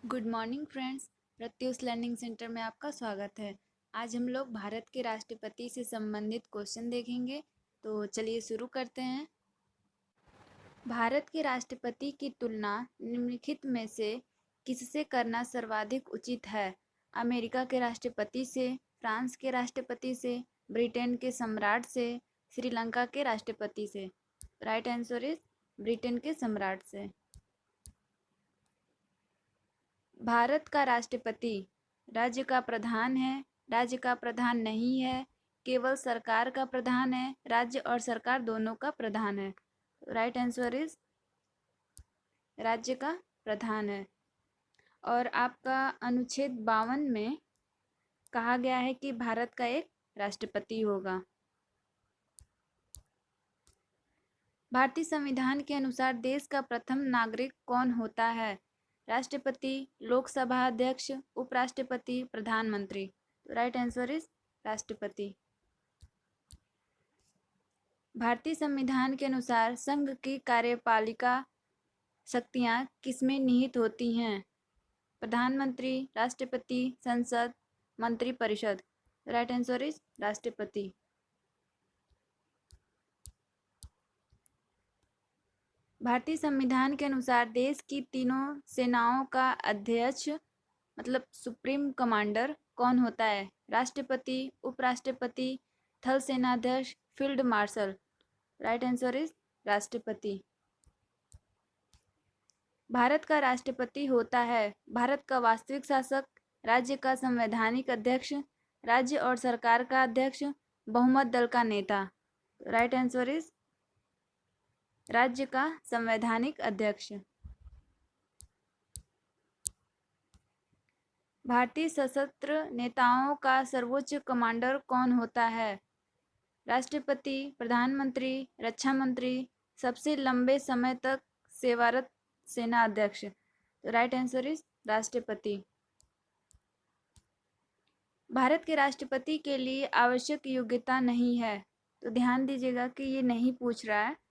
Good morning friends. Pratyush learning centre में आपका स्वागत है। आज हम लोग भारत के राष्ट्रपति से संबंधित क्वेश्चन देखेंगे। तो चलिए शुरू करते हैं। भारत के राष्ट्रपति की तुलना निम्नलिखित में से किससे करना सर्वाधिक उचित है? अमेरिका के राष्ट्रपति से, फ्रांस के राष्ट्रपति से, ब्रिटेन के सम्राट से, श्रीलंका के राष्ट्रपति से। राइट आंसर इज ब्रिटेन के सम्राट से। भारत का राष्ट्रपति राज्य का प्रधान है, राज्य का प्रधान नहीं है, केवल सरकार का प्रधान है, राज्य और सरकार दोनों का प्रधान है। राइट आंसर इज राज्य का प्रधान है। और आपका अनुच्छेद 52 में कहा गया है कि भारत का एक राष्ट्रपति होगा। भारतीय संविधान के अनुसार देश का प्रथम नागरिक कौन होता है? राष्ट्रपति, लोकसभा अध्यक्ष, उपराष्ट्रपति, प्रधानमंत्री। राइट आंसर इज राष्ट्रपति। भारतीय संविधान के अनुसार संघ की कार्यपालिका शक्तियां किसमें निहित होती हैं? प्रधानमंत्री, राष्ट्रपति, संसद, मंत्रिपरिषद। राइट आंसर इज राष्ट्रपति। भारतीय संविधान के अनुसार देश की तीनों सेनाओं का अध्यक्ष मतलब सुप्रीम कमांडर कौन होता है? राष्ट्रपति, उपराष्ट्रपति, थल सेनाध्यक्ष, field marshal. Right answer is राष्ट्रपति। भारत का राष्ट्रपति होता है भारत का वास्तविक शासक, राज्य का संवैधानिक अध्यक्ष, राज्य और सरकार का अध्यक्ष, बहुमत दल का नेता। राइट आंसर इज राज्य का संवैधानिक अध्यक्ष। भारतीय सशस्त्र नेताओं का सर्वोच्च कमांडर कौन होता है? राष्ट्रपति, प्रधानमंत्री, रक्षा मंत्री, सबसे लंबे समय तक सेवारत सेना अध्यक्ष। राइट आंसर इज राष्ट्रपति। भारत के राष्ट्रपति के लिए आवश्यक योग्यता नहीं है, तो ध्यान दीजिएगा कि ये नहीं पूछ रहा है।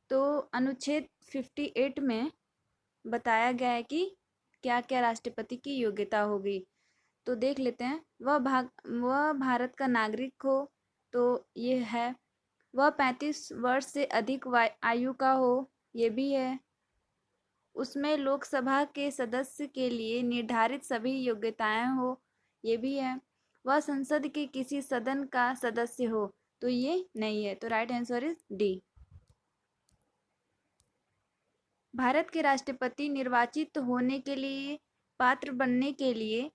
तो अनुच्छेद 58 में बताया गया है कि क्या क्या राष्ट्रपति की योग्यता होगी। तो देख लेते हैं। वह भारत का नागरिक हो, तो ये है। वह 35 वर्ष से अधिक आयु का हो, ये भी है। उसमें लोकसभा के सदस्य के लिए निर्धारित सभी योग्यताएं हो, ये भी है। वह संसद के किसी सदन का सदस्य हो, तो ये नहीं है। तो right answer is D. Bharat के राष्ट्रपति निर्वाचित होने के लिए, पात्र बनने के लिए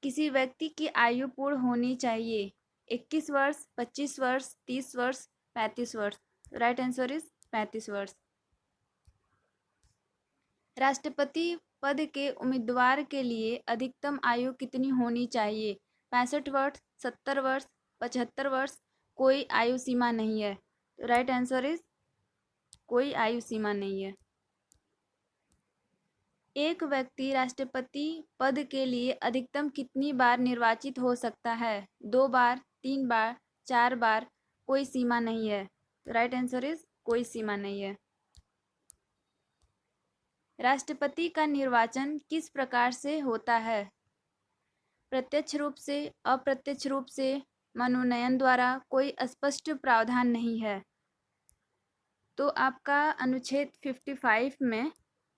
किसी व्यक्ति की आयु पूर्ण होनी चाहिए। 21 वर्ष, 25 वर्ष, 30 वर्ष, 35 वर्ष। राइट आंसर इज 35 वर्ष। राष्ट्रपति पद के उम्मीदवार के लिए अधिकतम आयु कितनी होनी चाहिए? 65 वर्ष, 70 वर्ष, 75 वर्ष, कोई आयु सीमा नहीं है। तो राइट आंसर इज कोई आयु सीमा नहीं है। एक व्यक्ति राष्ट्रपति पद के लिए अधिकतम कितनी बार निर्वाचित हो सकता है? 2 बार, 3 बार, 4 बार, कोई सीमा नहीं है। राइट आंसर इज कोई सीमा नहीं है। राष्ट्रपति का निर्वाचन किस प्रकार से होता है? प्रत्यक्ष रूप से, अप्रत्यक्ष रूप से, मनोनयन द्वारा, कोई स्पष्ट प्रावधान नहीं है। तो आपका अनुच्छेद 55 में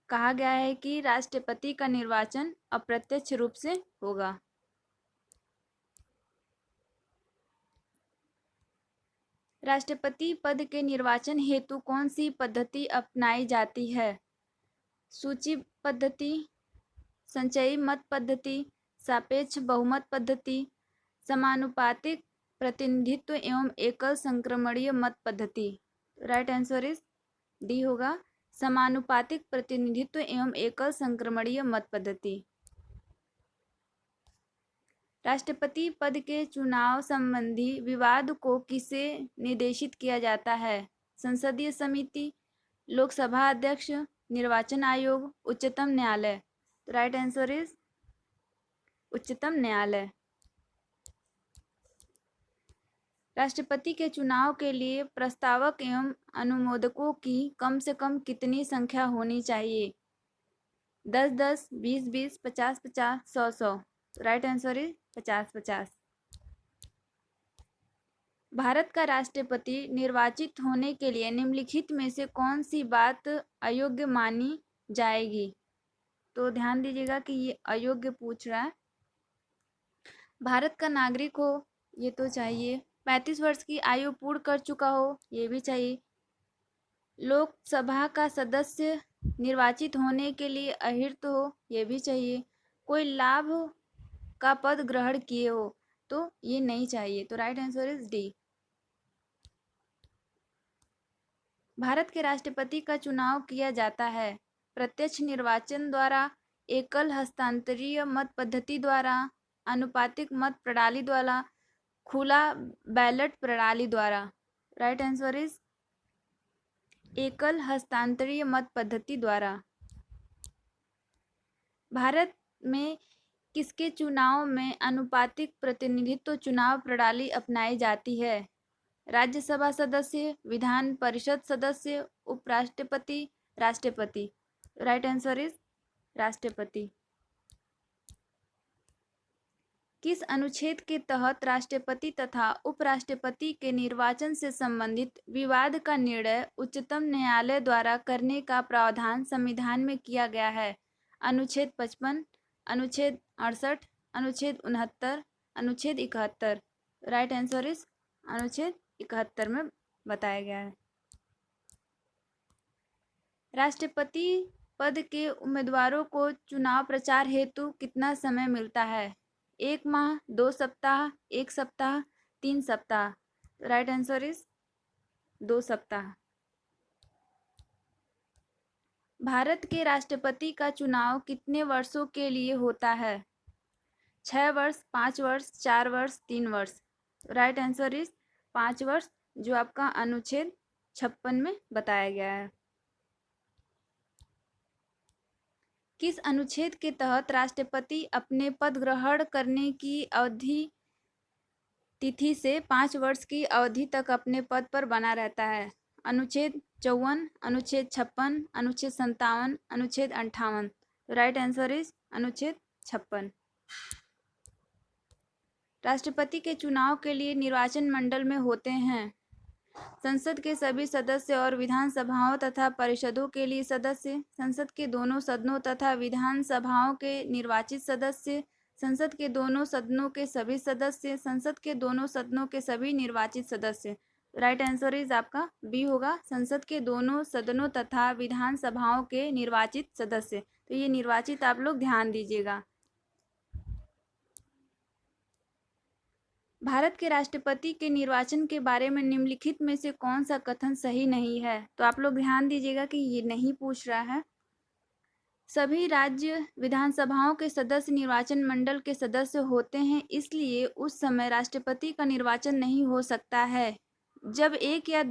कहा गया है कि राष्ट्रपति का निर्वाचन अप्रत्यक्ष रूप से होगा। राष्ट्रपति पद के निर्वाचन हेतु कौन सी पद्धति अपनाई जाती है? सूची पद्धति, संचयी मत पद्धति, सापेक्ष बहुमत पद्धति, समानुपातिक प्रतिनिधित्व एवं एकल संक्रमणीय मत पद्धति। राइट आंसर इज डी होगा, समानुपातिक प्रतिनिधित्व एवं एकल संक्रमणीय मत पद्धति। राष्ट्रपति पद के चुनाव संबंधी विवाद को किसे निर्देशित किया जाता है? संसदीय समिति, लोकसभा अध्यक्ष, निर्वाचन आयोग, उच्चतम न्यायालय। राइट आंसर इज उच्चतम न्यायालय। राष्ट्रपति के चुनाव के लिए प्रस्तावक एवं अनुमोदकों की कम से कम कितनी संख्या होनी चाहिए? 10-10, 20-20, 50-50, 100-100। Right answer is 50-50। भारत का राष्ट्रपति निर्वाचित होने के लिए निम्नलिखित में से कौन सी बात अयोग्य मानी जाएगी? तो ध्यान दीजिएगा कि ये अयोग्य पूछ रहा है। भारत का नागरिक हो, ये तो चाहिए। 35 वर्ष की आयु पूर्ण कर चुका हो, ये भी चाहिए। लोकसभा का सदस्य निर्वाचित होने के लिए अहिर्त हो, ये भी चाहिए। कोई लाभ का पद ग्रहण किए हो, तो ये नहीं चाहिए। तो right answer is D. Bharat के राष्ट्रपति का चुनाव किया जाता है प्रत्यक्ष निर्वाचन द्वारा, एकल हस्तांतरीय मत पद्धति द्वारा, आनुपातिक मत प्रणाली द्वारा, खुला बैलेट प्रणाली द्वारा। राइट आंसर इज एकल हस्तांतरीय मत पद्धति द्वारा। भारत में किसके चुनाव में आनुपातिक प्रतिनिधित्व चुनाव प्रणाली अपनाई जाती है? राज्यसभा सदस्य, विधान परिषद सदस्य, उपराष्ट्रपति, राष्ट्रपति। राइट आंसर इज राष्ट्रपति। किस अनुच्छेद के तहत राष्ट्रपति तथा उपराष्ट्रपति के निर्वाचन से संबंधित विवाद का निर्णय उच्चतम न्यायालय द्वारा करने का प्रावधान संविधान में किया गया है? अनुच्छेद 55, अनुच्छेद 68, अनुच्छेद 69, अनुच्छेद 71। राइट आंसर इज अनुच्छेद 71 में बताया गया है। राष्ट्रपति पद के उम्मीदवारों को चुनाव प्रचार हेतु कितना समय मिलता है? 1 माह, 2 सप्ताह, 1 सप्ताह, 3 सप्ताह। राइट आंसर इज 2 सप्ताह। भारत के राष्ट्रपति का चुनाव कितने वर्षों के लिए होता है? 6 वर्ष, 5 वर्ष, 4 वर्ष, 3 वर्ष। राइट आंसर इज 5 वर्ष, जो आपका अनुच्छेद 56 में बताया गया है। किस अनुच्छेद के तहत राष्ट्रपति अपने पद ग्रहण करने की अवधि तिथि से 5 वर्ष की अवधि तक अपने पद पर बना रहता है? अनुच्छेद 54, अनुच्छेद 56, अनुच्छेद 57, अनुच्छेद 58। राइट आंसर इज अनुच्छेद 56। राष्ट्रपति के चुनाव के लिए निर्वाचन मंडल में होते हैं संसद के सभी सदस्य और विधानसभाओं तथा परिषदों के लिए सदस्य, संसद के दोनों सदनों तथा विधानसभाओं के निर्वाचित सदस्य, संसद के दोनों सदनों के सभी सदस्य, संसद के दोनों सदनों के सभी निर्वाचित सदस्य। राइट आंसर इज आपका बी होगा, संसद के दोनों सदनों तथा विधानसभाओं के निर्वाचित सदस्य। तो ये निर्वाचित आप लोग ध्यान दीजिएगा। भारत के राष्ट्रपति के निर्वाचन के बारे में निम्नलिखित में से कौन सा कथन सही नहीं है? तो आप लोग ध्यान दीजिएगा कि ये नहीं पूछ रहा है। सभी राज्य विधानसभाओं के सदस्य निर्वाचन मंडल के सदस्य होते हैं, इसलिए उस समय राष्ट्रपति का निर्वाचन नहीं हो सकता है जब एक या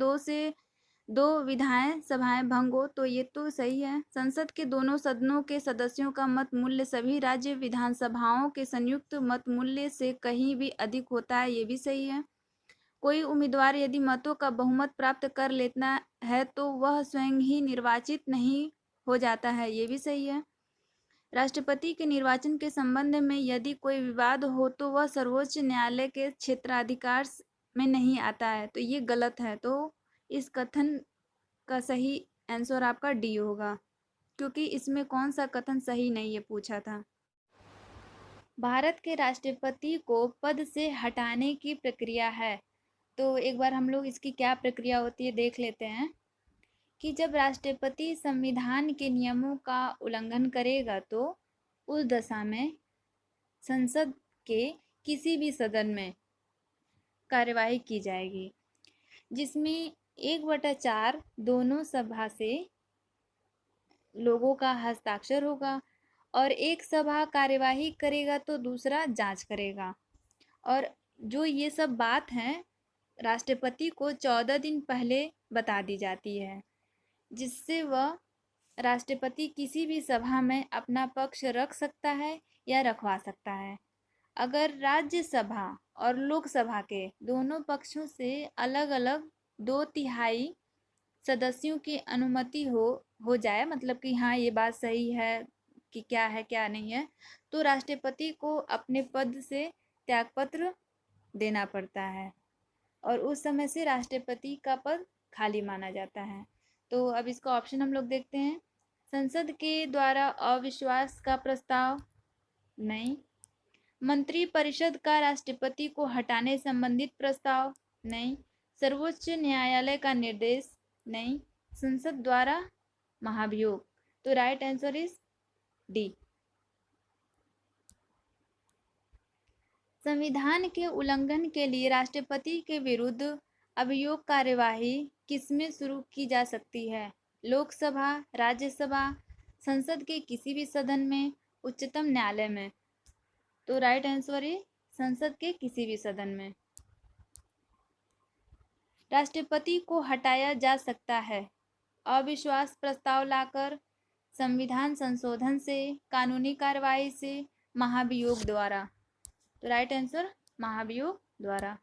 दो विधायन सभाएं भंग हो। तो ये तो सही है। संसद के दोनों सदनों के सदस्यों का मत मूल्य सभी राज्य विधानसभाओं के संयुक्त मत मूल्य से कहीं भी अधिक होता है, ये भी सही है। कोई उम्मीदवार यदि मतों का बहुमत प्राप्त कर लेता है तो वह स्वयं ही निर्वाचित नहीं हो जाता है, ये भी सही है। राष्ट्रपति के निर्वाचन के संबंध में यदि कोई विवाद हो तो वह सर्वोच्च न्यायालय के क्षेत्राधिकार में नहीं आता है, तो ये गलत है। तो इस कथन का सही आंसर आपका डी होगा, क्योंकि इसमें कौन सा कथन सही नहीं है पूछा था। भारत के राष्ट्रपति को पद से हटाने की प्रक्रिया है, तो एक बार हम लोग इसकी क्या प्रक्रिया होती है देख लेते हैं कि जब राष्ट्रपति संविधान के नियमों का उल्लंघन करेगा तो उस दशा में संसद के किसी भी सदन में कार्यवाही की जाएगी, जिसमें 1/4 दोनों सभा से लोगों का हस्ताक्षर होगा और एक सभा कार्यवाही करेगा तो दूसरा जांच करेगा। और जो ये सब बात है राष्ट्रपति को 14 दिन पहले बता दी जाती है, जिससे वह राष्ट्रपति किसी भी सभा में अपना पक्ष रख सकता है या रखवा सकता है। अगर राज्यसभा और लोकसभा के दोनों पक्षों से अलग अलग 2/3 सदस्यों की अनुमति हो जाए, मतलब कि हाँ ये बात सही है कि क्या है क्या नहीं है, तो राष्ट्रपति को अपने पद से त्यागपत्र देना पड़ता है और उस समय से राष्ट्रपति का पद खाली माना जाता है। तो अब इसका ऑप्शन हम लोग देखते हैं। संसद के द्वारा अविश्वास का प्रस्ताव, नहीं। मंत्रिपरिषद का राष्ट्रपति को हटाने संबंधित प्रस्ताव, नहीं। सर्वोच्च न्यायालय का निर्देश, नहीं। संसद द्वारा महाभियोग। तो राइट आंसर इज डी। संविधान के उल्लंघन के लिए राष्ट्रपति के विरुद्ध अभियोग कार्यवाही किसमें शुरू की जा सकती है? लोकसभा, राज्यसभा, संसद के किसी भी सदन में, उच्चतम न्यायालय में। तो राइट आंसर है संसद के किसी भी सदन में। राष्ट्रपति को हटाया जा सकता है अविश्वास प्रस्ताव लाकर, संविधान संशोधन से, कानूनी कार्रवाई से, महाभियोग द्वारा। तो राइट आंसर महाभियोग द्वारा।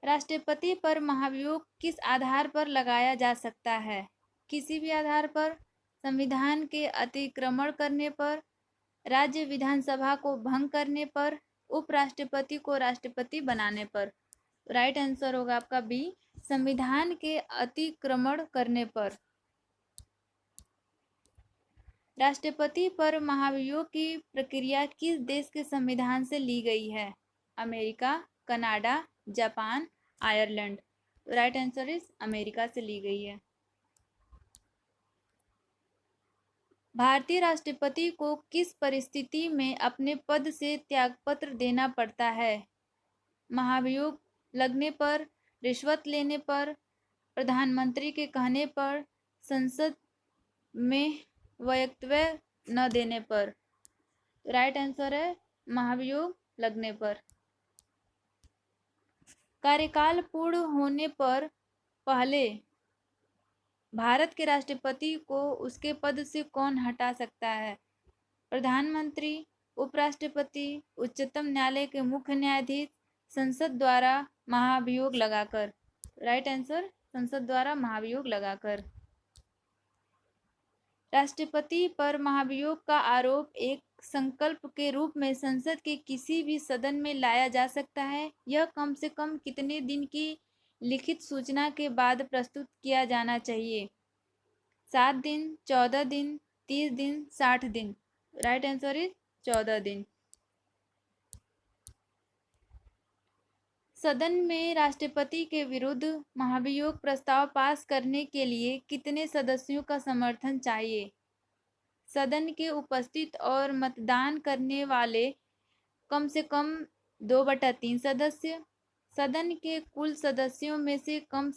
राष्ट्रपति पर महाभियोग किस आधार पर लगाया जा सकता है? किसी भी आधार पर, संविधान के अतिक्रमण करने पर, राज्य विधानसभा को भंग करने पर, उपराष्ट्रपति को राष्ट्रपति बनाने पर। राइट आंसर होगा आपका बी, संविधान के अतिक्रमण करने पर। राष्ट्रपति पर महाभियोग की प्रक्रिया किस देश के संविधान से ली गई है? America, Canada, Japan, Ireland. Right answer is America से ली गई है। भारतीय राष्ट्रपति को किस परिस्थिति में अपने पद से त्यागपत्र देना पड़ता है? महाभियोग लगने पर, रिश्वत लेने पर, प्रधानमंत्री के कहने पर, संसद में वक्तव्य न देने पर। राइट आंसर है महाभियोग लगने पर। कार्यकाल पूर्ण होने पर पहले भारत के राष्ट्रपति को उसके पद से कौन हटा सकता है? प्रधानमंत्री, उपराष्ट्रपति, उच्चतम न्यायालय के मुख्य न्यायाधीश, संसद द्वारा महाभियोग लगाकर। राइट आंसर संसद द्वारा महाभियोग लगाकर। राष्ट्रपति पर महाभियोग का आरोप एक संकल्प के रूप में संसद के किसी भी सदन में लाया जा सकता है। यह कम से कम कितने दिन की लिखित सूचना के बाद प्रस्तुत किया जाना चाहिए? 7 दिन, 14 दिन, 30 दिन, 60 दिन। राइट आंसर इज 14 दिन। सदन में राष्ट्रपति के विरुद्ध महाभियोग प्रस्ताव पास करने के लिए कितने सदस्यों का समर्थन चाहिए? सदन के उपस्थित और मतदान करने वाले कम से कम 2/3 सदस्य, सदन के कुल सदस्यों में से कम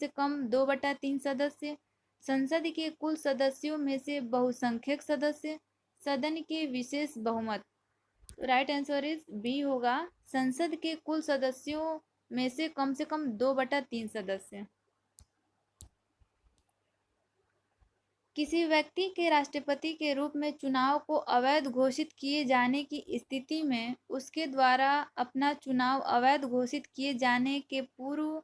2/3 सदस्य, संसद के कुल सदस्यों में से बहुसंख्यक सदस्य, सदन के विशेष बहुमत। राइट आंसर इज बी होगा, संसद के कुल सदस्यों में से कम 2/3 सदस्य। किसी व्यक्ति के राष्ट्रपति के रूप में चुनाव को अवैध घोषित किए जाने की स्थिति में उसके द्वारा अपना चुनाव अवैध घोषित किए जाने के पूर्व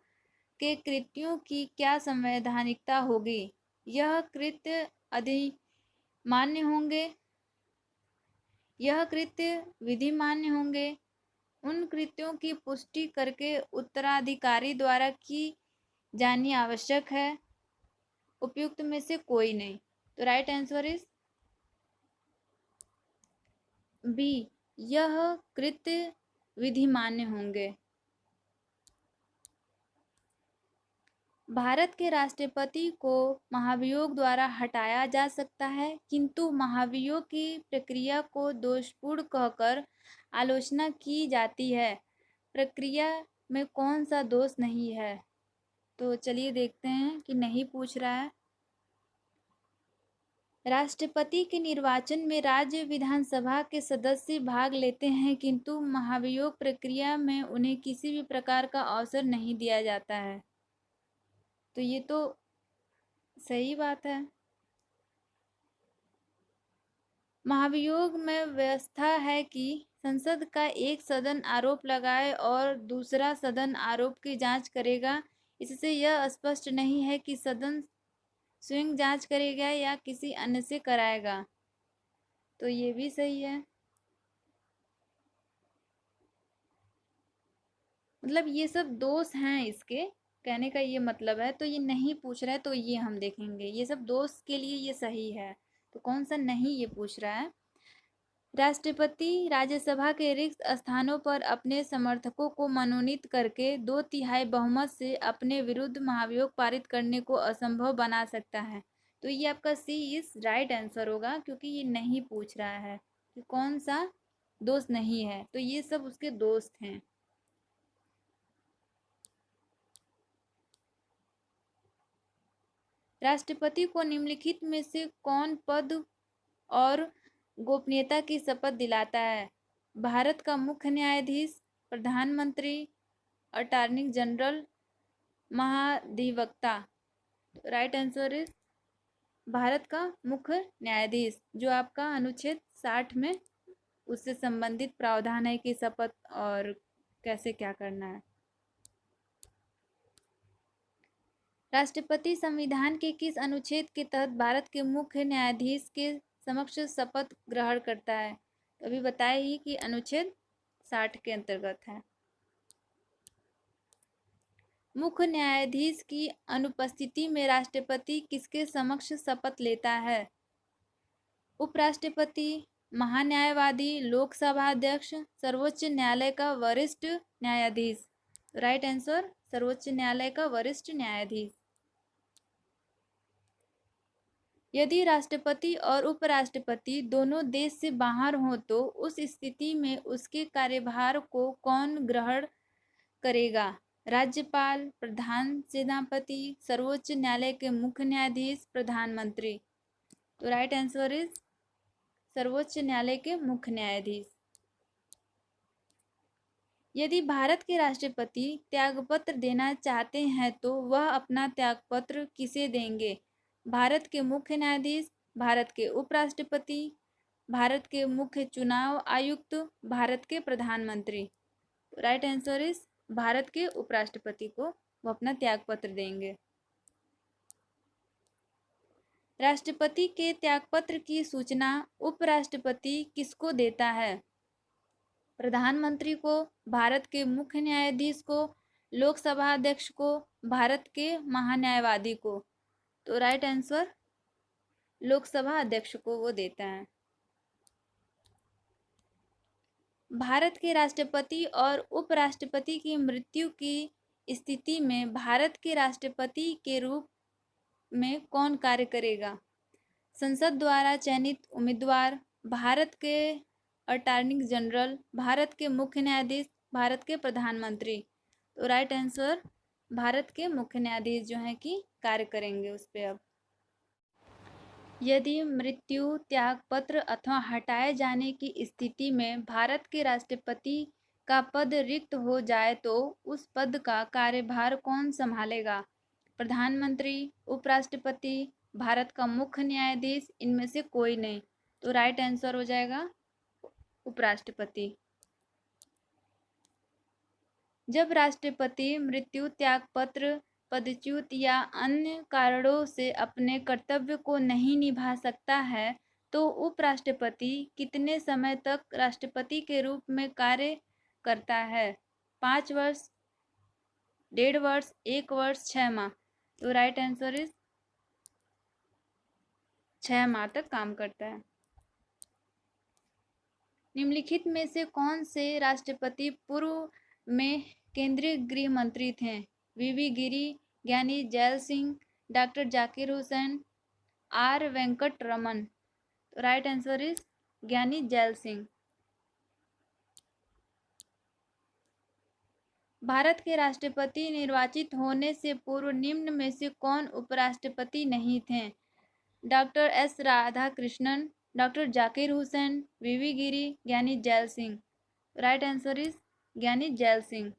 के कृत्यों की क्या संवैधानिकता होगी? यह कृत्य अधिमान्य होंगे, यह कृत्य विधिमान्य होंगे, उन कृत्यों की पुष्टि करके उत्तराधिकारी द्वारा की जानी आवश्यक है, उपयुक्त में से कोई नहीं। तो राइट आंसर इज बी, यह कृत्य विधिमान्य होंगे। भारत के राष्ट्रपति को महाभियोग द्वारा हटाया जा सकता है, किंतु महाभियोग की प्रक्रिया को दोषपूर्ण कहकर आलोचना की जाती है। प्रक्रिया में कौन सा दोष नहीं है? तो चलिए देखते हैं कि नहीं पूछ रहा है। राष्ट्रपति के निर्वाचन में राज्य विधानसभा के सदस्य भाग लेते हैं, किंतु महाभियोग प्रक्रिया में उन्हें किसी भी प्रकार का अवसर नहीं दिया जाता है। तो ये तो सही बात है। महाभियोग में व्यवस्था है कि संसद का एक सदन आरोप लगाए और दूसरा सदन आरोप की जांच करेगा। इससे यह स्पष्ट नहीं है कि सदन स्वयं जांच करेगा या किसी अन्य से कराएगा। तो ये भी सही है। मतलब ये सब दोष हैं इसके, कहने का ये मतलब है। तो ये नहीं पूछ रहा है तो ये हम देखेंगे, ये सब दोष के लिए ये सही है। तो कौन सा नहीं ये पूछ रहा है। राष्ट्रपति राज्यसभा के रिक्त स्थानों पर अपने समर्थकों को मनोनीत करके 2/3 बहुमत से अपने विरुद्ध महाभियोग पारित करने को असंभव बना सकता है। तो ये आपका सी इज राइट आंसर होगा, क्योंकि ये नहीं पूछ रहा है कि कौन सा दोस्त नहीं है, तो ये सब उसके दोस्त हैं। राष्ट्रपति को निम्नलिखित में से कौन पद और गोपनीयता की शपथ दिलाता है। भारत का मुख्य न्यायाधीश, प्रधानमंत्री, अटॉर्नी जनरल, महाधिवक्ता। राइट आंसर इज भारत का मुख्य न्यायाधीश, जो आपका अनुच्छेद 60 में उससे संबंधित प्रावधान है कि शपथ और कैसे क्या करना है। राष्ट्रपति संविधान के किस अनुच्छेद के तहत भारत के मुख्य न्यायाधीश के समक्ष शपथ ग्रहण करता है। तो अभी बताया ही कि अनुच्छेद 60 के अंतर्गत है। मुख्य न्यायाधीश की अनुपस्थिति में राष्ट्रपति किसके समक्ष शपथ लेता है। उपराष्ट्रपति, महान्यायवादी, लोकसभा अध्यक्ष, सर्वोच्च न्यायालय का वरिष्ठ न्यायाधीश। राइट आंसर सर्वोच्च न्यायालय का वरिष्ठ न्यायाधीश। यदि राष्ट्रपति और उपराष्ट्रपति दोनों देश से बाहर हों तो उस स्थिति में उसके कार्यभार को कौन ग्रहण करेगा। राज्यपाल, प्रधान सेनापति, सर्वोच्च न्यायालय के मुख्य न्यायाधीश, प्रधानमंत्री। तो राइट आंसर इज सर्वोच्च न्यायालय के मुख्य न्यायाधीश। यदि भारत के राष्ट्रपति त्यागपत्र देना चाहते हैं तो वह अपना त्यागपत्र किसे देंगे। भारत के मुख्य न्यायाधीश, भारत के उपराष्ट्रपति, भारत के मुख्य चुनाव आयुक्त, भारत के प्रधानमंत्री। राइट आंसर इज भारत के उपराष्ट्रपति को वो अपना त्यागपत्र देंगे। राष्ट्रपति के त्यागपत्र की सूचना उपराष्ट्रपति किसको देता है। प्रधानमंत्री को, भारत के मुख्य न्यायाधीश को, लोकसभा अध्यक्ष को, भारत के महान्यायवादी को। तो राइट आंसर लोकसभा अध्यक्ष को वो देता है। भारत के राष्ट्रपति और उपराष्ट्रपति की मृत्यु की स्थिति में भारत के राष्ट्रपति के रूप में कौन कार्य करेगा। संसद द्वारा चयनित उम्मीदवार, भारत के अटॉर्नी जनरल, भारत के मुख्य न्यायाधीश, भारत के प्रधानमंत्री। तो राइट आंसर भारत के मुख्य न्यायाधीश जो हैं कि कार्य करेंगे उस पर। अब यदि मृत्यु, त्यागपत्र अथवा हटाए जाने की स्थिति में भारत के राष्ट्रपति का पद रिक्त हो जाए तो उस पद का कार्यभार कौन संभालेगा। प्रधानमंत्री, उपराष्ट्रपति, भारत का मुख्य न्यायाधीश, इनमें से कोई नहीं। तो राइट आंसर हो जाएगा उपराष्ट्रपति। जब राष्ट्रपति मृत्यु, त्यागपत्र, पदच्युत या अन्य कारणों से अपने कर्तव्य को नहीं निभा सकता है तो उपराष्ट्रपति कितने समय तक राष्ट्रपति के रूप में कार्य करता है। 5 वर्ष, 1.5 वर्ष, 1 वर्ष, 6 माह। तो राइट आंसर इज 6 माह तक काम करता है। निम्नलिखित में से कौन से राष्ट्रपति पूर्व में केंद्रीय गृह मंत्री थे। V V Giri, Giani Zail Singh, doctor Zakir Hussain, R Venkat Raman. Right answer is Giani Zail Singh. Bharat के राष्ट्रपति निर्वाचित होने से पूर्व निम्न में से कौन उपराष्ट्रपति नहीं थे। Doctor S Radhakrishnan, doctor Zakir Hussain, V V Giri, Giani Zail Singh. Right answer is Giani Zail Singh.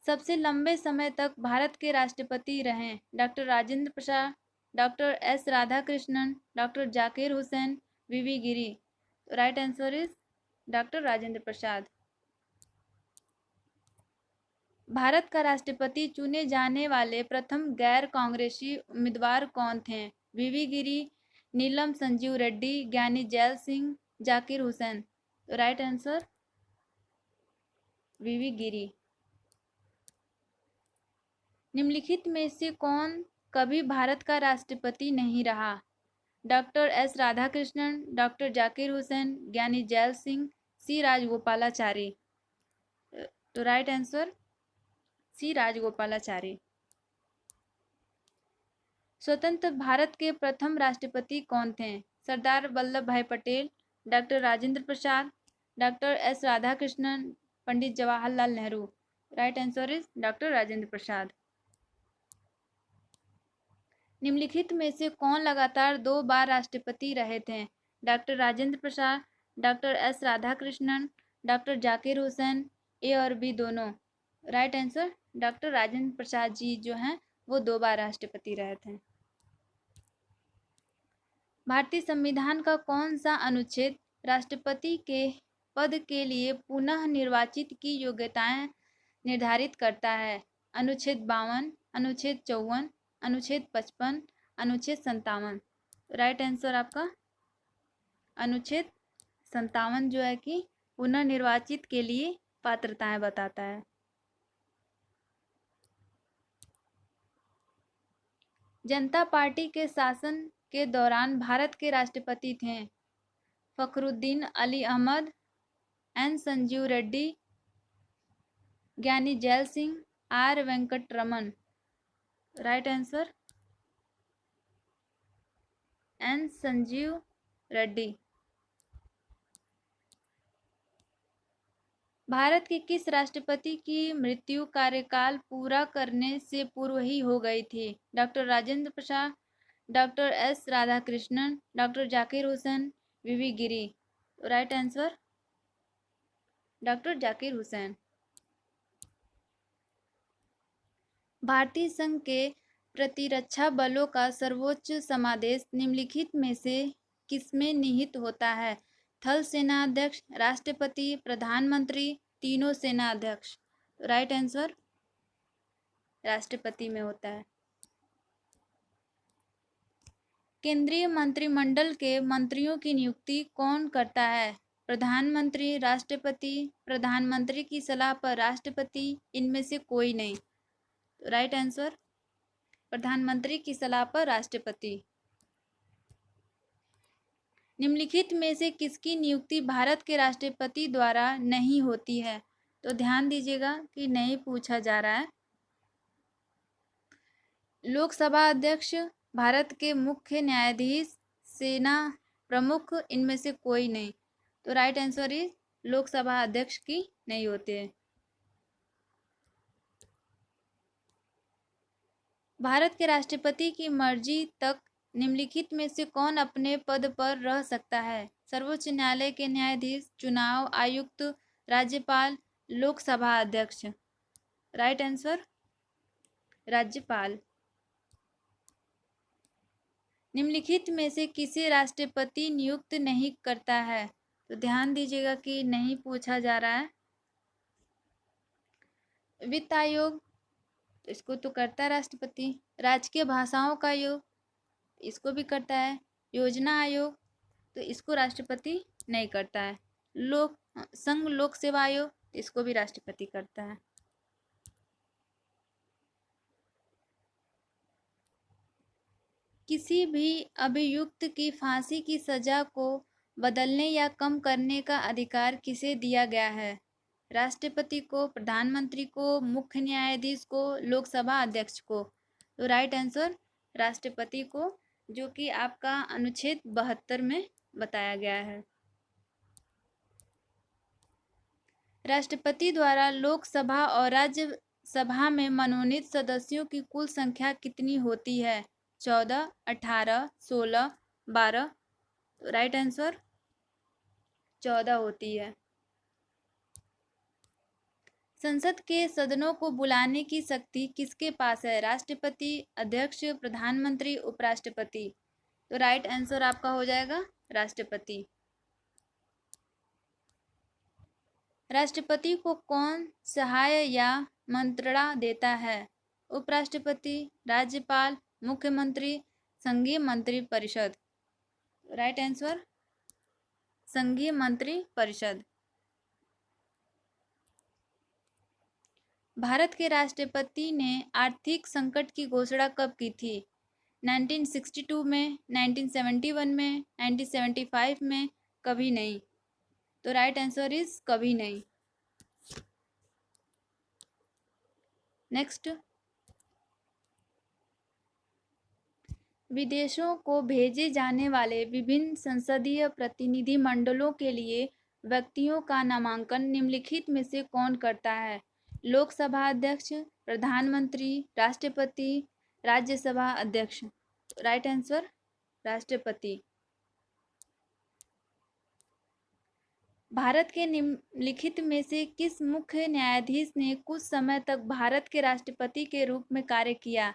सबसे लंबे समय तक भारत के राष्ट्रपति रहे। Doctor Rajendra Prasad, doctor S Radhakrishnan, doctor Zakir Hussain, V V Giri. Right answer is doctor Rajendra Prasad. Bharat का राष्ट्रपति चुने जाने वाले प्रथम गैर कांग्रेसी उम्मीदवार कौन थे। वीवी गिरी, नीलम संजीव रेड्डी, ज्ञानी जैल सिंह, जाकिर हुसैन। तो राइट आंसर वीवी गिरी। निम्नलिखित में से कौन कभी भारत का राष्ट्रपति नहीं रहा? Doctor S Radhakrishnan, doctor Zakir Hussain, ज्ञानी जैल सिंह, सी राजगोपालाचारी। तो राइट आंसर सी राजगोपालाचारी। स्वतंत्र भारत के प्रथम राष्ट्रपति कौन थे? Sardar Vallabh Bhai Patel, doctor Rajendra Prasad, doctor S Radhakrishnan, Pandit Jawaharlal Nehru. Right answer is doctor Rajendra Prasad. निम्नलिखित में से कौन लगातार 2 बार राष्ट्रपति रहे थे? Doctor Rajendra Prasad, doctor S Radhakrishnan, doctor Zakir Hussain, A और बी दोनों। Right answer doctor Rajendra Prasad ji जो हैं वो 2 बार राष्ट्रपति रहे थे। भारतीय संविधान का कौन सा अनुच्छेद राष्ट्रपति के पद के लिए पुनः निर्वाचित की योग्यताएं निर्धारित करता है? अनुच्छेद 52, अनुच्छेद 54, अनुच्छेद 55, अनुच्छेद 57। राइट आंसर आपका अनुच्छेद 57 जो है कि पुनः निर्वाचित के लिए पात्रताएं बताता है। जनता पार्टी के शासन के दौरान भारत के राष्ट्रपति थे? Fakhruddin Ali Ahmed, N Sanjiva Reddy, Giani Zail Singh, R Venkat Raman. Right answer N Sanjiva Reddy. Bharat के किस राष्ट्रपति की मृत्यु कार्यकाल पूरा करने से पूर्व ही हो गई थी? Doctor Rajendra Prasad, doctor S Radhakrishnan, doctor Zakir Hussain, V V Giri. Right answer doctor Zakir Hussain. भारतीय संघ के प्रतिरक्षा बलों का सर्वोच्च समादेश निम्नलिखित में से किसमें निहित होता है? थल सेनाध्यक्ष, राष्ट्रपति, प्रधानमंत्री, तीनों सेनाध्यक्ष। राइट आंसर राष्ट्रपति में होता है। केंद्रीय मंत्रिमंडल के मंत्रियों की नियुक्ति कौन करता है? प्रधानमंत्री, राष्ट्रपति, प्रधानमंत्री की सलाह पर राष्ट्रपति, इनमें से कोई नहीं। राइट आंसर प्रधानमंत्री की सलाह पर राष्ट्रपति। निम्नलिखित में से किसकी नियुक्ति भारत के राष्ट्रपति द्वारा नहीं होती है? तो ध्यान दीजिएगा कि नहीं पूछा जा रहा है। लोकसभा अध्यक्ष, भारत के मुख्य न्यायाधीश, सेना प्रमुख, इनमें से कोई नहीं। तो राइट आंसर इज लोकसभा अध्यक्ष की नहीं होते हैं। भारत के राष्ट्रपति की मर्जी तक निम्नलिखित में से कौन अपने पद पर रह सकता है? सर्वोच्च न्यायालय के न्यायाधीश, चुनाव आयुक्त, राज्यपाल, लोकसभा अध्यक्ष। राइट आंसर राज्यपाल। निम्नलिखित में से किसे राष्ट्रपति नियुक्त नहीं करता है? तो ध्यान दीजिएगा कि नहीं पूछा जा रहा है। वित्त आयोग, इसको तो करता है राष्ट्रपति। राजकीय भाषाओं का आयोग, इसको भी करता है। योजना आयोग, तो इसको राष्ट्रपति नहीं करता है। संघ लोक सेवा आयोग, इसको भी राष्ट्रपति करता है। किसी भी अभियुक्त की फांसी की सजा को बदलने या कम करने का अधिकार किसे दिया गया है? राष्ट्रपति को, प्रधानमंत्री को, मुख्य न्यायाधीश को, लोकसभा अध्यक्ष को। तो राइट आंसर राष्ट्रपति को, जो कि आपका अनुच्छेद 72 में बताया गया है। राष्ट्रपति द्वारा लोकसभा और राज्यसभा में मनोनीत सदस्यों की कुल संख्या कितनी होती है? 14, 18, 16, 12। तो राइट आंसर 14 होती है। संसद के सदनों को बुलाने की शक्ति किसके पास है? राष्ट्रपति, अध्यक्ष, प्रधानमंत्री, उपराष्ट्रपति। तो राइट आंसर आपका हो जाएगा राष्ट्रपति। राष्ट्रपति को कौन सहाय या मंत्रणा देता है? उपराष्ट्रपति, राज्यपाल, मुख्यमंत्री, संघीय मंत्री परिषद। राइट आंसर संघीय मंत्री परिषद। भारत के राष्ट्रपति ने आर्थिक संकट की घोषणा कब की थी? 1962 में, 1971 में, 1975 में, कभी नहीं। तो राइट आंसर इज कभी नहीं। नेक्स्ट, विदेशों को भेजे जाने वाले विभिन्न संसदीय प्रतिनिधि मंडलों के लिए व्यक्तियों का नामांकन निम्नलिखित में से कौन करता है? लोकसभा अध्यक्ष, प्रधानमंत्री, राष्ट्रपति, राज्यसभा अध्यक्ष। राइट आंसर राष्ट्रपति। भारत के निम्नलिखित में से किस मुख्य न्यायाधीश ने कुछ समय तक भारत के राष्ट्रपति के रूप में कार्य किया?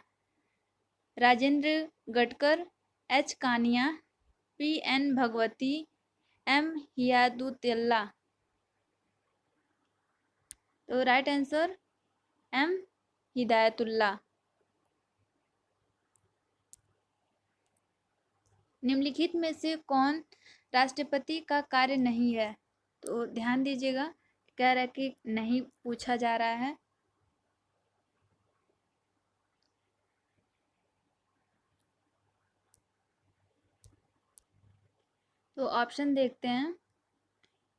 Rajendra Gadkar, H Kania, P N Bhagwati, M Hidayatullah. तो राइट आंसर एम हिदायतुल्ला। निम्नलिखित में से कौन राष्ट्रपति का कार्य नहीं है? तो ध्यान दीजिएगा, कह रहा है कि नहीं पूछा जा रहा है। तो ऑप्शन देखते हैं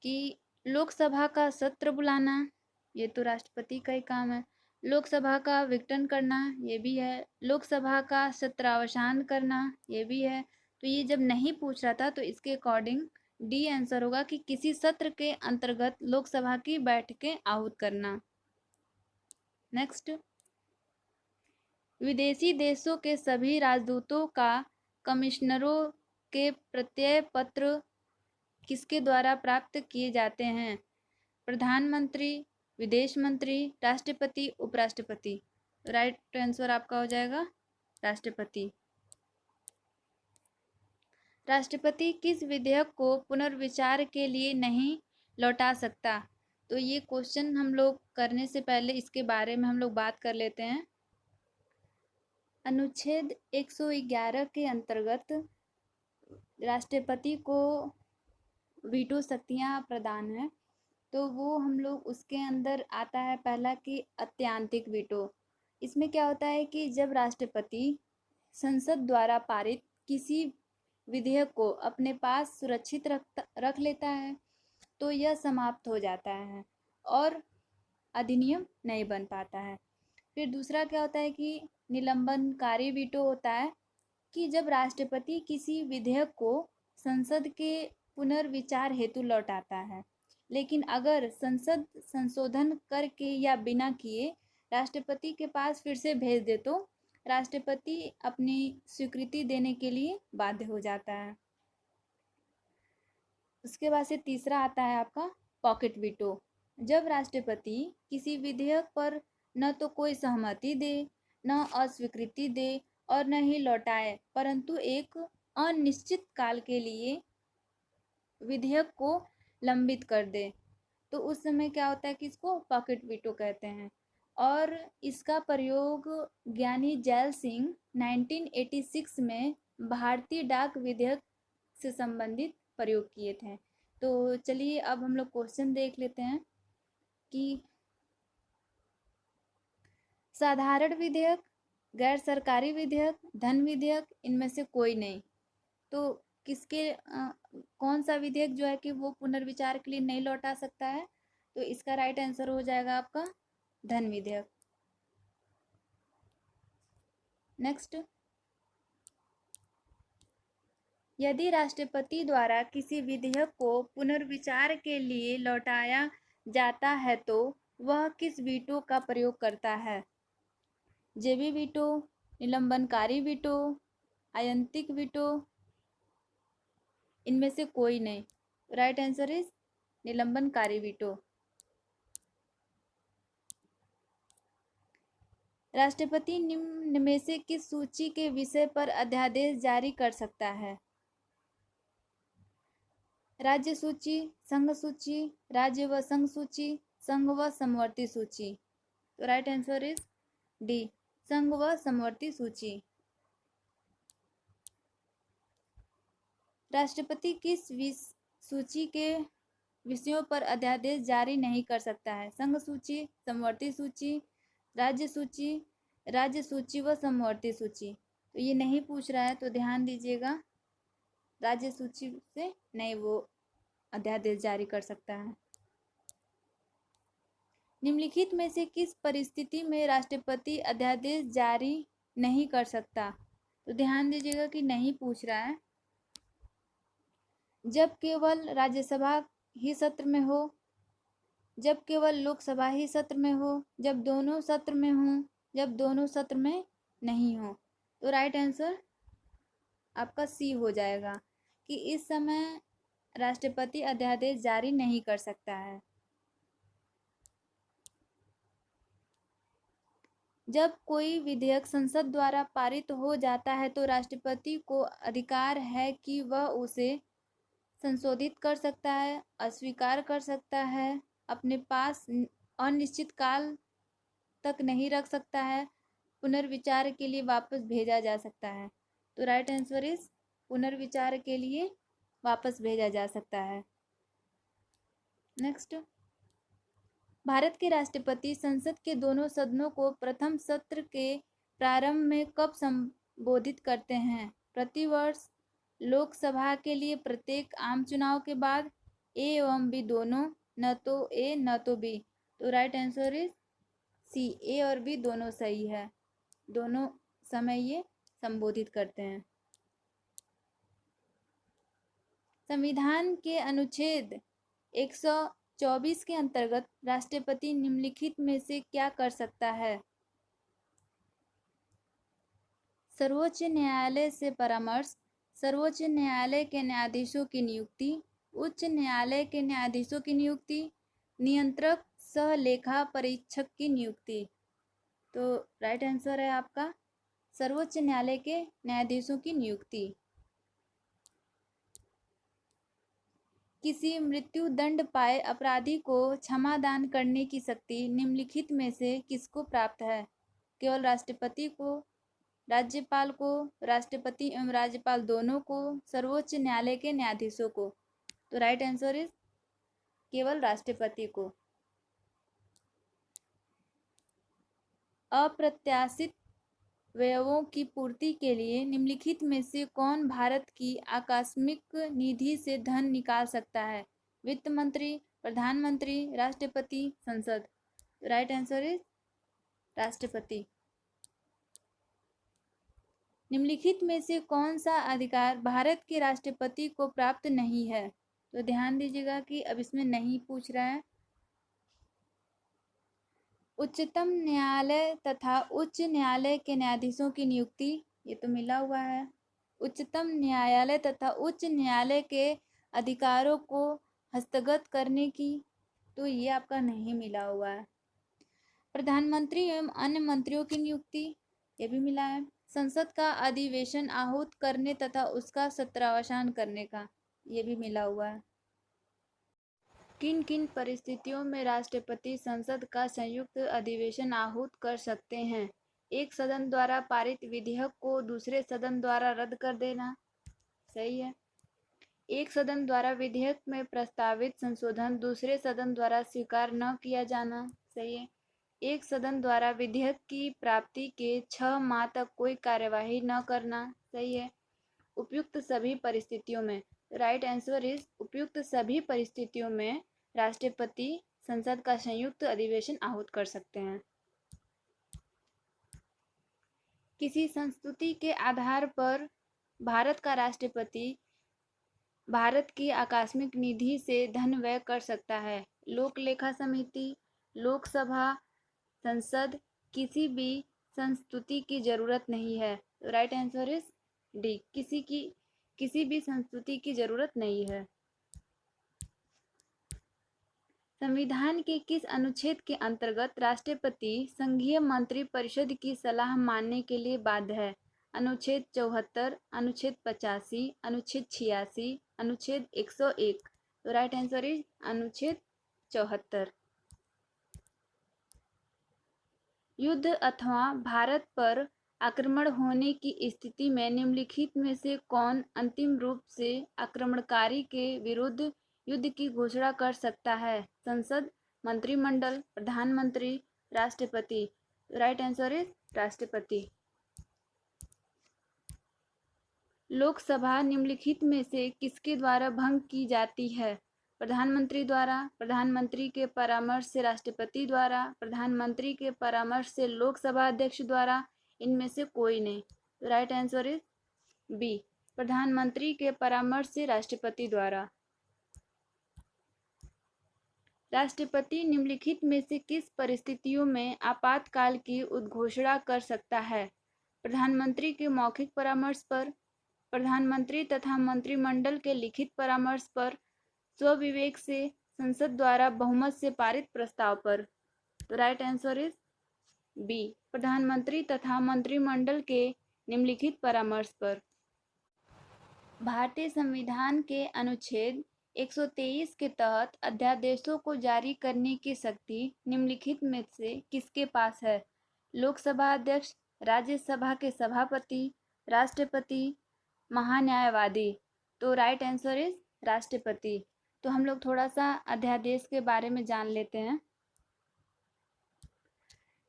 कि लोकसभा का सत्र बुलाना, ये तो राष्ट्रपति का ही काम है। लोकसभा का विघटन करना, ये भी है। लोकसभा का सत्रावसान करना, ये भी है। तो ये जब नहीं पूछ रहा था तो इसके अकॉर्डिंग डी आंसर होगा कि किसी सत्र के अंतर्गत लोकसभा की बैठकें आहूत करना। नेक्स्ट, विदेशी देशों के सभी राजदूतों का कमिश्नरों के प्रत्यय पत्र किसके द्वारा प्राप्त किए जाते हैं? प्रधानमंत्री, विदेश मंत्री, राष्ट्रपति, उपराष्ट्रपति। राइट आंसर आपका हो जाएगा राष्ट्रपति। राष्ट्रपति किस विधेयक को पुनर्विचार के लिए नहीं लौटा सकता? तो ये क्वेश्चन हम लोग करने से पहले इसके बारे में हम लोग बात कर लेते हैं। अनुच्छेद 111 के अंतर्गत राष्ट्रपति को वीटो शक्तियां प्रदान है। तो वो हम लोग उसके अंदर आता है पहला कि अत्यंतिक वीटो। इसमें क्या होता है कि जब राष्ट्रपति संसद द्वारा पारित किसी विधेयक को अपने पास सुरक्षित रख लेता है तो यह समाप्त हो जाता है और अधिनियम नहीं बन पाता है। फिर दूसरा क्या होता है कि निलंबनकारी वीटो होता है कि जब राष्ट्रपति किसी विधेयक को संसद के पुनर्विचार हेतु लौटाता है, लेकिन अगर संसद संशोधन करके या बिना किए राष्ट्रपति के पास फिर से भेज दे तो राष्ट्रपति अपनी स्वीकृति देने के लिए बाध्य हो जाता है। उसके बाद से तीसरा आता है आपका पॉकेट वीटो। जब राष्ट्रपति किसी विधेयक पर न तो कोई सहमति दे, न अस्वीकृति दे और न ही लौटाए, परंतु एक अनिश्चित काल के लिए विधेयक को लंबित कर दे, तो उस समय क्या होता है कि इसको पॉकेट वीटो कहते हैं। और इसका प्रयोग ज्ञानी जैल सिंह 1986 में भारतीय डाक विधेयक से संबंधित प्रयोग किए थे। तो चलिए अब हम लोग क्वेश्चन देख लेते हैं कि साधारण विधेयक, गैर सरकारी विधेयक, धन विधेयक, इनमें से कोई नहीं। तो किसके कौन सा विधेयक जो है कि वो पुनर्विचार के लिए नहीं लौटा सकता है? तो इसका राइट आंसर हो जाएगा आपका धन विधेयक। नेक्स्ट, यदि राष्ट्रपति द्वारा किसी विधेयक को पुनर्विचार के लिए लौटाया जाता है तो वह किस वीटो का प्रयोग करता है? जेबी वीटो, निलंबनकारी वीटो, आयंतिक वीटो, इनमें से कोई नहीं। राइट आंसर इज निलंबनकारी वीटो। राष्ट्रपति निम्न में से किस सूची के विषय पर अध्यादेश जारी कर सकता है? राज्य सूची, संघ सूची, राज्य व संघ सूची, संघ व समवर्ती सूची। तो राइट आंसर इज डी, संघ व समवर्ती सूची। राष्ट्रपति किस सूची के विषयों पर अध्यादेश जारी नहीं कर सकता है? संघ सूची, समवर्ती सूची, राज्य सूची व समवर्ती सूची। तो ये नहीं पूछ रहा है, तो ध्यान दीजिएगा, राज्य सूची से नहीं वो अध्यादेश जारी कर सकता है। निम्नलिखित में से किस परिस्थिति में राष्ट्रपति अध्यादेश जारी नहीं कर सकता? तो ध्यान दीजिएगा कि नहीं पूछ रहा है। जब केवल राज्यसभा ही सत्र में हो, जब केवल लोकसभा ही सत्र में हो, जब दोनों सत्र में हो, जब दोनों सत्र में नहीं हो। तो राइट आंसर आपका सी हो जाएगा कि इस समय राष्ट्रपति अध्यादेश जारी नहीं कर सकता है। जब कोई विधेयक संसद द्वारा पारित हो जाता है तो राष्ट्रपति को अधिकार है कि वह उसे संशोधित कर सकता है, अस्वीकार कर सकता है, अपने पास अनिश्चित काल तक नहीं रख सकता है, पुनर्विचार के लिए वापस भेजा जा सकता है। तो राइट आंसर इज पुनर्विचार के लिए वापस भेजा जा सकता है। नेक्स्ट, भारत के राष्ट्रपति संसद के दोनों सदनों को प्रथम सत्र के प्रारंभ में कब संबोधित करते हैं? प्रतिवर्ष, लोकसभा के लिए प्रत्येक आम चुनाव के बाद, ए एवं बी दोनों, न तो ए न तो बी। तो राइट आंसर इज सी, ए और बी दोनों सही है, दोनों समय ये संबोधित करते हैं। संविधान के अनुच्छेद 124 के अंतर्गत राष्ट्रपति निम्नलिखित में से क्या कर सकता है? सर्वोच्च न्यायालय से परामर्श, सर्वोच्च न्यायालय के न्यायाधीशों की नियुक्ति, उच्च न्यायालय के न्यायाधीशों की नियुक्ति, नियंत्रक सह लेखा परीक्षक की नियुक्ति। तो राइट आंसर है आपका सर्वोच्च न्यायालय के न्यायाधीशों की नियुक्ति। किसी मृत्यु दंड पाए अपराधी को क्षमादान करने की शक्ति निम्नलिखित में से किसको प्राप्त है? केवल राष्ट्रपति को, राज्यपाल को, राष्ट्रपति एवं राज्यपाल दोनों को, सर्वोच्च न्यायालय के न्यायाधीशों को। तो राइट आंसर इज केवल राष्ट्रपति को। अप्रत्याशित व्ययों की पूर्ति के लिए निम्नलिखित में से कौन भारत की आकस्मिक निधि से धन निकाल सकता है? वित्त मंत्री, प्रधानमंत्री, राष्ट्रपति, संसद। राइट आंसर इज राष्ट्रपति। निम्नलिखित में से कौन सा अधिकार भारत के राष्ट्रपति को प्राप्त नहीं है? तो ध्यान दीजिएगा कि अब इसमें नहीं पूछ रहा है। उच्चतम न्यायालय तथा उच्च न्यायालय के न्यायाधीशों की नियुक्ति, ये तो मिला हुआ है। उच्चतम न्यायालय तथा उच्च न्यायालय के अधिकारों को हस्तगत करने की, तो ये आपका नहीं मिला हुआ है। प्रधानमंत्री एवं अन्य मंत्रियों की नियुक्ति, ये भी मिला है। संसद का अधिवेशन आहूत करने तथा उसका सत्रावसान करने का, ये भी मिला हुआ है। किन किन परिस्थितियों में राष्ट्रपति संसद का संयुक्त अधिवेशन आहूत कर सकते हैं? एक सदन द्वारा पारित विधेयक को दूसरे सदन द्वारा रद्द कर देना, सही है। एक सदन द्वारा विधेयक में प्रस्तावित संशोधन दूसरे सदन द्वारा स्वीकार न किया जाना, सही है। एक सदन द्वारा विधेयक की प्राप्ति के 6 माह तक कोई कार्यवाही न करना, सही है। उपयुक्त सभी परिस्थितियों में, राइट आंसर इज उपयुक्त सभी परिस्थितियों में राष्ट्रपति संसद का संयुक्त अधिवेशन आहूत कर सकते हैं। किसी संस्तुति के आधार पर भारत का राष्ट्रपति भारत की आकस्मिक निधि से धन व्यय कर सकता है? लोक लेखा समिति, लोकसभा, संसद, किसी भी संस्तुति की जरूरत नहीं है। राइट आंसर इज डी, किसी भी संस्तुति की जरूरत नहीं है। संविधान के किस अनुच्छेद के अंतर्गत राष्ट्रपति संघीय मंत्री परिषद की सलाह मानने के लिए बाध्य है? अनुच्छेद 74, अनुच्छेद 85, अनुच्छेद 86, अनुच्छेद 101। तो राइट आंसर इज अनुच्छेद 74। युद्ध अथवा भारत पर आक्रमण होने की स्थिति में निम्नलिखित में से कौन अंतिम रूप से आक्रमणकारी के विरुद्ध युद्ध की घोषणा कर सकता है? संसद, मंत्रिमंडल, प्रधानमंत्री, राष्ट्रपति। राइट आंसर इज राष्ट्रपति। लोकसभा निम्नलिखित में से किसके द्वारा भंग की जाती है? प्रधानमंत्री द्वारा, प्रधानमंत्री के परामर्श से राष्ट्रपति द्वारा, प्रधानमंत्री के परामर्श से लोकसभा अध्यक्ष द्वारा, इनमें से कोई नहीं। राइट आंसर इज बी, प्रधानमंत्री के परामर्श से राष्ट्रपति द्वारा। राष्ट्रपति निम्नलिखित में से किस परिस्थितियों में आपातकाल की उद्घोषणा कर सकता है? प्रधानमंत्री के मौखिक परामर्श पर, प्रधानमंत्री तथा मंत्रिमंडल के लिखित परामर्श पर, स्वविवेक से, संसद द्वारा बहुमत से पारित प्रस्ताव पर। तो राइट आंसर इज बी, प्रधानमंत्री तथा मंत्रिमंडल के निम्नलिखित परामर्श पर। भारतीय संविधान के अनुच्छेद 123 के तहत अध्यादेशों को जारी करने की शक्ति निम्नलिखित में से किसके पास है? लोकसभा अध्यक्ष, राज्यसभा के सभापति, राष्ट्रपति, महान्यायवादी। तो राइट आंसर इज राष्ट्रपति। तो हम लोग थोड़ा सा अध्यादेश के बारे में जान लेते हैं।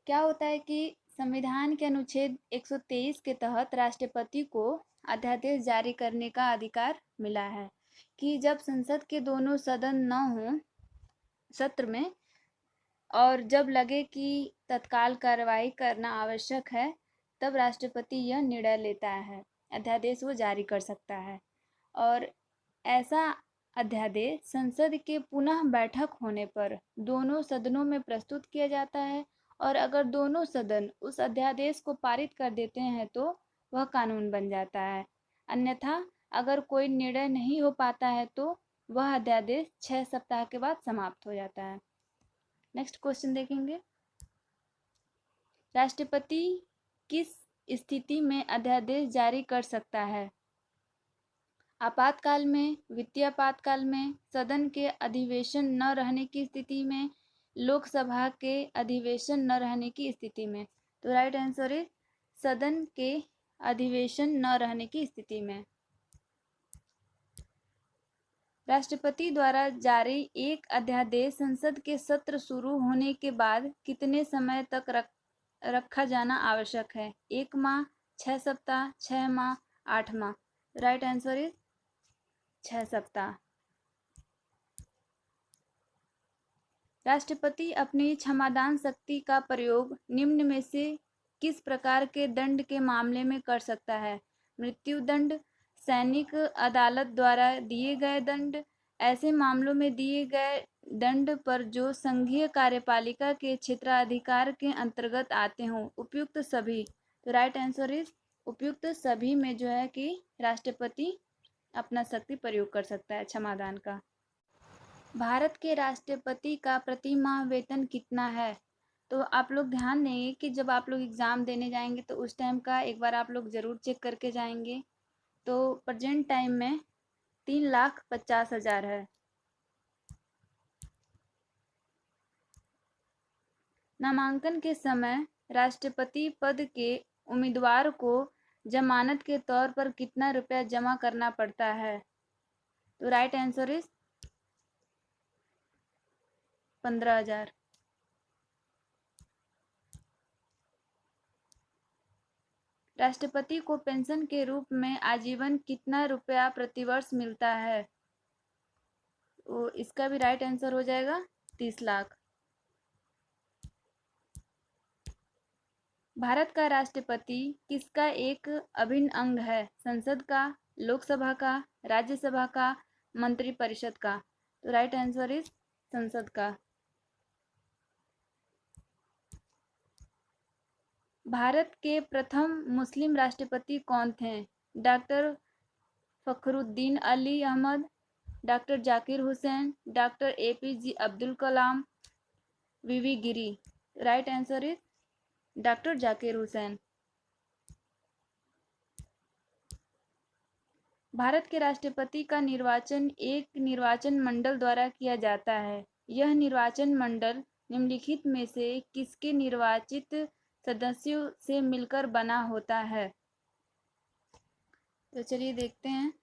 क्या होता है कि संविधान के अनुच्छेद 123 के तहत राष्ट्रपति को अध्यादेश जारी करने का अधिकार मिला है कि जब संसद के दोनों सदन न हों सत्र में और जब लगे कि तत्काल कार्रवाई करना आवश्यक है, तब राष्ट्रपति यह निर्णय लेता है, अध्यादेश वो जारी कर सकता है। और ऐसा अध्यादेश संसद के पुनः बैठक होने पर दोनों सदनों में प्रस्तुत किया जाता है और अगर दोनों सदन उस अध्यादेश को पारित कर देते हैं तो वह कानून बन जाता है। अन्यथा अगर कोई निर्णय नहीं हो पाता है तो वह अध्यादेश 6 सप्ताह के बाद समाप्त हो जाता है। नेक्स्ट क्वेश्चन देखेंगे। राष्ट्रपति किस स्थिति में अध्यादेश जारी कर सकता है? आपातकाल में, वित्तीय आपातकाल में, सदन के अधिवेशन न रहने की स्थिति में, लोकसभा के अधिवेशन न रहने की स्थिति में। तो राइट आंसर इज सदन के अधिवेशन न रहने की स्थिति में। राष्ट्रपति द्वारा जारी एक अध्यादेश संसद के सत्र शुरू होने के बाद कितने समय तक रखा जाना आवश्यक है? 1 माह, 6 सप्ताह, 6 माह, 8 माह। राइट आंसर इज 6 सप्ताह। राष्ट्रपति अपनी क्षमादान शक्ति का प्रयोग निम्न में से किस प्रकार के दंड के मामले में कर सकता है? मृत्यु दंड, सैनिक अदालत द्वारा दिए गए दंड, ऐसे मामलों में दिए गए दंड पर जो संघीय कार्यपालिका के क्षेत्राधिकार के अंतर्गत आते हों, उपयुक्त सभी। तो राइट आंसर इज उपयुक्त सभी में जो है कि राष्ट्रपति अपना शक्ति प्रयोग कर सकता है क्षमादान का। भारत के राष्ट्रपति का प्रति माह वेतन कितना है? तो आप लोग ध्यान देंगे कि जब आप लोग एग्ज़ाम देने जाएंगे तो उस टाइम का एक बार आप लोग ज़रूर चेक करके जाएंगे। तो प्रेजेंट टाइम में 3,50,000 है। नामांकन के समय राष्ट्रपति पद के उम्मीदवार को जमानत के तौर पर कितना रुपया जमा करना पड़ता है? तो राइट आंसर इज 15,000। राष्ट्रपति को पेंशन के रूप में आजीवन कितना रुपया प्रतिवर्ष मिलता है? तो इसका भी राइट आंसर हो जाएगा 30 लाख। भारत का राष्ट्रपति किसका एक अभिन्न अंग है? संसद का, लोकसभा का, राज्यसभा का, मंत्रिपरिषद का। तो राइट आंसर इज संसद का। भारत के प्रथम मुस्लिम राष्ट्रपति कौन थे? Doctor Fakhruddin Ali Ahmed, doctor Zakir Hussain, doctor APJ Abdul Kalam, VV Giri. Right answer is doctor Zakir Hussain. Bharat के राष्ट्रपति का निर्वाचन एक निर्वाचन मंडल द्वारा किया जाता है। यह निर्वाचन मंडल निम्नलिखित में से किसके निर्वाचित सदस्यों से मिलकर बना होता है। तो चलिए देखते हैं।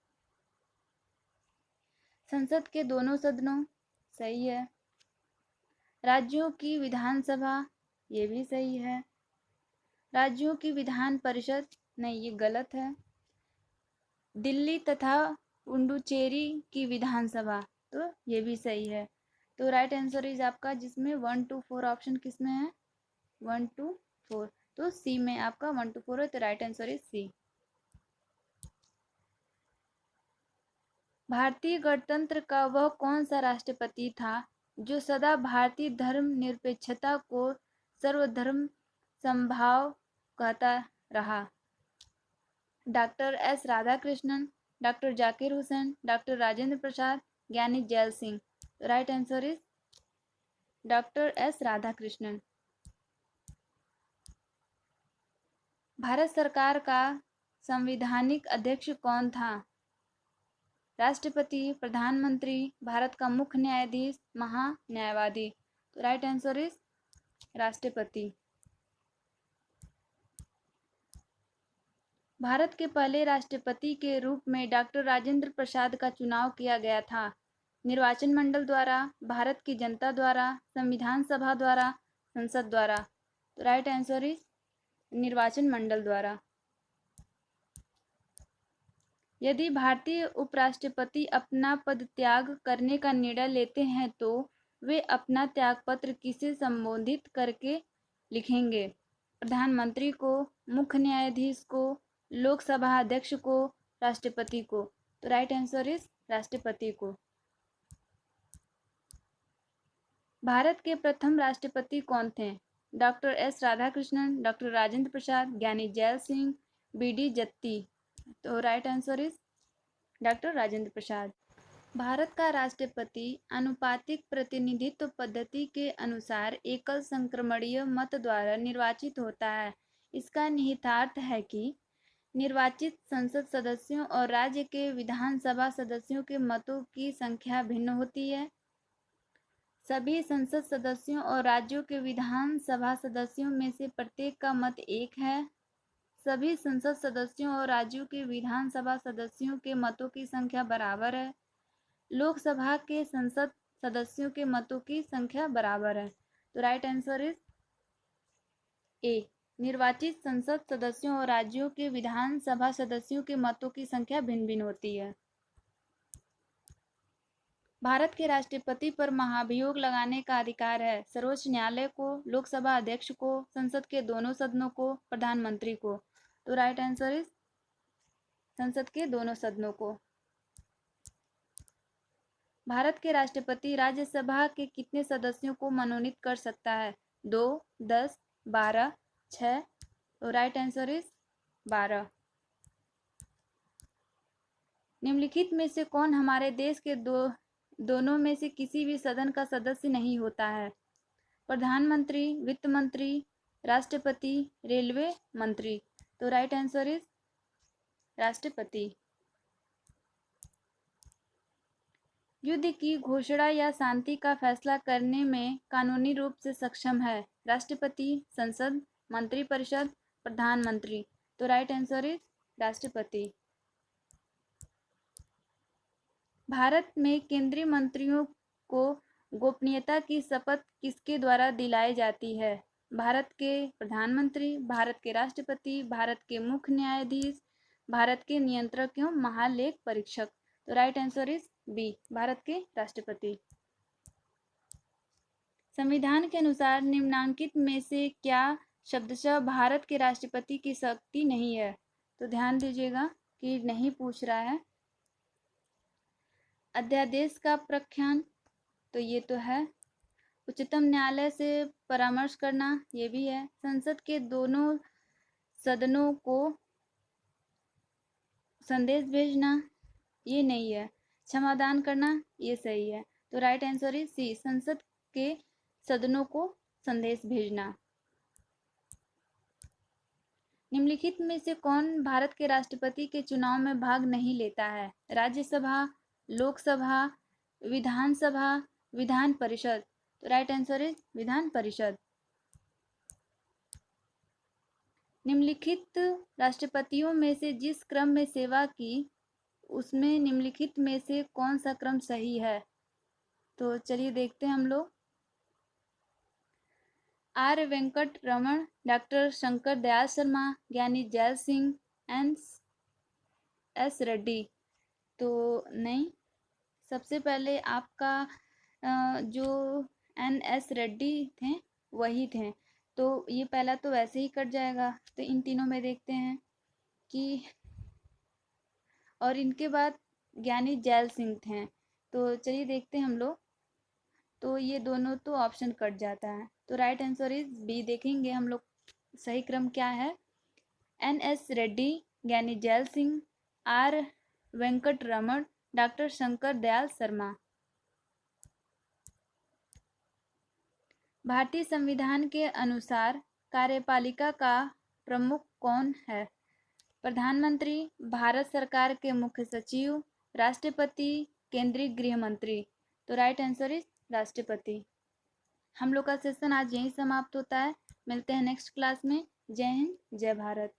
संसद के दोनों सदनों, सही है। राज्यों की विधानसभा, ये भी सही है। राज्यों की विधान परिषद, नहीं ये गलत है। दिल्ली तथा पुडुचेरी की विधानसभा, तो ये भी सही है। तो राइट आंसर इज आपका, जिसमें 1 to 4 ऑप्शन किसमें है, 1 to 4, तो सी में आपका 1 to 4 है, तो राइट आंसर इज सी। भारतीय गणतंत्र का वह कौन सा राष्ट्रपति था जो सदा भारतीय धर्मनिरपेक्षता को सर्वधर्म समभाव कहता रहा? Doctor S Radhakrishnan, doctor Zakir Hussain, doctor Rajendra Prasad, Giani Zail Singh. Right answer is doctor S Radhakrishnan. Bharat सरकार का संवैधानिक अध्यक्ष कौन था? राष्ट्रपति, प्रधानमंत्री, भारत का मुख्य न्यायाधीश, महान्यायवादी। तो राइट आंसर इज राष्ट्रपति। भारत के पहले राष्ट्रपति के रूप में डॉक्टर राजेंद्र प्रसाद का चुनाव किया गया था। निर्वाचन मंडल द्वारा, भारत की जनता द्वारा, संविधान सभा द्वारा, संसद द्वारा। तो राइट आंसर इज निर्वाचन मंडल द्वारा। यदि भारतीय उपराष्ट्रपति अपना पद त्याग करने का निर्णय लेते हैं तो वे अपना त्यागपत्र किसे संबोधित करके लिखेंगे? प्रधानमंत्री को, मुख्य न्यायाधीश को, लोकसभा अध्यक्ष को, राष्ट्रपति को। तो राइट आंसर इज राष्ट्रपति को। भारत के प्रथम राष्ट्रपति कौन थे? Doctor S Radhakrishnan, doctor Rajendra Prasad, Giani Zail Singh, B D. Jatti. तो right answer is doctor Rajendra Prasad. Bharat का राष्ट्रपति आनुपातिक प्रतिनिधित्व पद्धति के अनुसार एकल संक्रमणीय मत द्वारा निर्वाचित होता है। इसका निहितार्थ है कि निर्वाचित संसद सदस्यों और राज्य के विधानसभा सदस्यों के मतों की संख्या भिन्न होती है। सभी संसद सदस्यों और राज्यों के विधानसभा सदस्यों में से प्रत्येक का मत एक है। सभी संसद सदस्यों और राज्यों के विधानसभा सदस्यों के मतों की संख्या बराबर है। लोकसभा के संसद सदस्यों के मतों की संख्या बराबर है। तो राइट आंसर इज ए। निर्वाचित संसद सदस्यों और राज्यों के विधानसभा सदस्यों के मतों की संख्या भिन्न भिन्न होती है। भारत के राष्ट्रपति पर महाभियोग लगाने का अधिकार है सर्वोच्च न्यायालय को, लोकसभा अध्यक्ष को, संसद के दोनों सदनों को, प्रधानमंत्री को। तो राइट आंसर इज संसद के दोनों सदनों को। भारत के राष्ट्रपति राज्यसभा के कितने सदस्यों को मनोनीत कर सकता है? 2, 10, 12, 6। तो राइट आंसर इज 12। निम्नलिखित में से कौन हमारे देश के दोनों में से किसी भी सदन का सदस्य नहीं होता है? प्रधानमंत्री, वित्त मंत्री, राष्ट्रपति, रेलवे मंत्री। तो राइट आंसर इज राष्ट्रपति। युद्ध की घोषणा या शांति का फैसला करने में कानूनी रूप से सक्षम है राष्ट्रपति, संसद, मंत्रिपरिषद, प्रधानमंत्री। तो राइट आंसर इज राष्ट्रपति। भारत में केंद्रीय मंत्रियों को गोपनीयता की शपथ किसके द्वारा दिलाई जाती है? भारत के प्रधानमंत्री, भारत के राष्ट्रपति, भारत के मुख्य न्यायाधीश, भारत के नियंत्रक एवं महालेख परीक्षक। तो right answer is B, Bharat के राष्ट्रपति। संविधान के अनुसार निम्नांकित में से क्या शब्दशः भारत के राष्ट्रपति की शक्ति नहीं है? तो ध्यान दीजिएगा कि नहीं पूछ रहा है। अध्यादेश का प्रख्यान, तो ये तो है। उच्चतम न्यायालय से परामर्श करना, ये भी है। संसद के दोनों सदनों को संदेश भेजना, ये नहीं है। क्षमादान करना, ये सही है। तो राइट आंसर इज सी, संसद के सदनों को संदेश भेजना। निम्नलिखित में से कौन भारत के राष्ट्रपति के चुनाव में भाग नहीं लेता है? राज्यसभा, लोकसभा, विधानसभा, विधान परिषद। तो right answer is Vidhan Parishad. निम्नलिखित राष्ट्रपतियों में से जिस क्रम में सेवा की उसमें निम्नलिखित में से कौन सा क्रम सही है? तो चलिए देखते हैं हम लोग। R Venkat Raman, doctor Shankar Dayal Sharma, Giani Zail Singh, N S Reddy. तो नहीं, सबसे पहले आपका जो एन एस रेड्डी थे वही थे, तो ये पहला तो वैसे ही कट जाएगा। तो इन तीनों में देखते हैं कि, और इनके बाद ज्ञानी जैल सिंह थे। तो चलिए देखते हैं हम लोग। तो ये दोनों तो ऑप्शन कट जाता है, तो राइट आंसर इज बी। देखेंगे हम लोग सही क्रम क्या है। N S Reddy, Giani Zail Singh, R Venkat Raman, doctor Shankar Dayal Sharma. भारतीय संविधान के अनुसार कार्यपालिका का प्रमुख कौन है? प्रधानमंत्री, भारत सरकार के मुख्य सचिव, राष्ट्रपति, केंद्रीय गृह मंत्री। तो राइट आंसर इज राष्ट्रपति। हम लोग का सेशन आज यहीं समाप्त होता है। मिलते हैं नेक्स्ट क्लास में। जय हिंद, जय भारत।